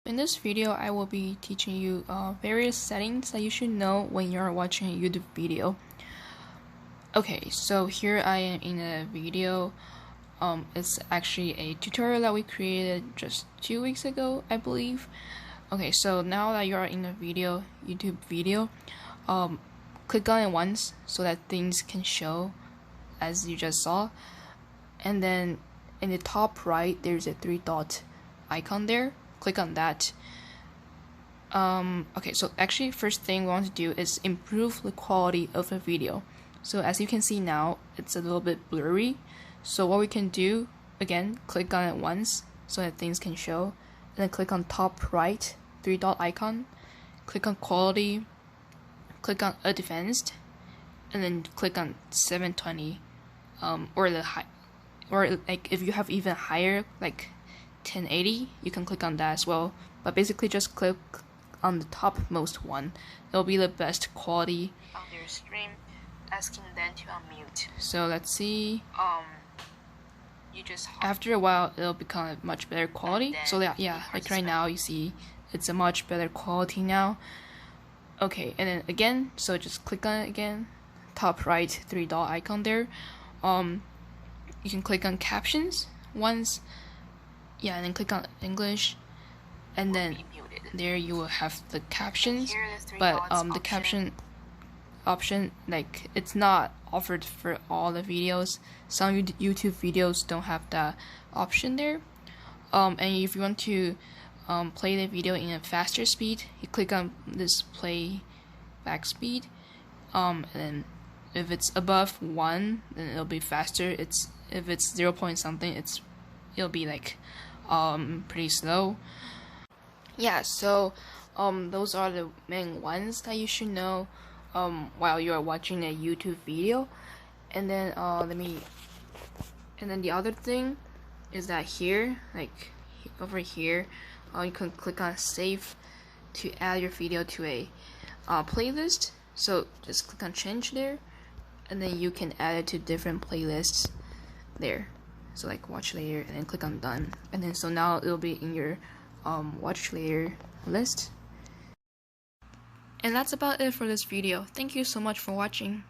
In this video, I will be teaching you various settings that you should know when you're watching a YouTube video. Okay, so here I am in a video. It's actually a tutorial that we created just 2 weeks ago, I believe. Okay, so now that you are in a video, YouTube video, click on it once so that things can show as you just saw. And then in the top right, there's a 3-dot icon there. Click on that. Okay, so actually first thing we want to do is improve the quality of the video. So as you can see now, it's a little bit blurry. So what we can do, again, click on it once so that things can show. And then click on top right, 3-dot icon. Click on quality. Click on advanced. And then click on 720. Or the high, or like if you have even higher, like 1080, you can click on that as well, but basically just click on the topmost one. It'll be the best quality on your stream, asking them to unmute. So let's see, you just after a while it'll become a much better quality. So that, yeah, like right now you see it's a much better quality now. Okay, and then again, so just click on it again, top right 3-dot icon there. You can click on captions once. Yeah, and then click on English, and then there you will have the captions, but the caption option, like, it's not offered for all the videos. Some YouTube videos don't have that option there. And if you want to play the video in a faster speed, you click on this play back speed, and then if it's above 1, then it'll be faster. If it's 0 point something, it'll be like pretty slow. Yeah, so those are the main ones that you should know while you are watching a YouTube video. And then the other thing is that here, like over here, you can click on save to add your video to a playlist. So just click on change there, and then you can add it to different playlists there. So like watch later, and then click on done, and then so now it'll be in your watch later list. And that's about it for this video. Thank you so much for watching.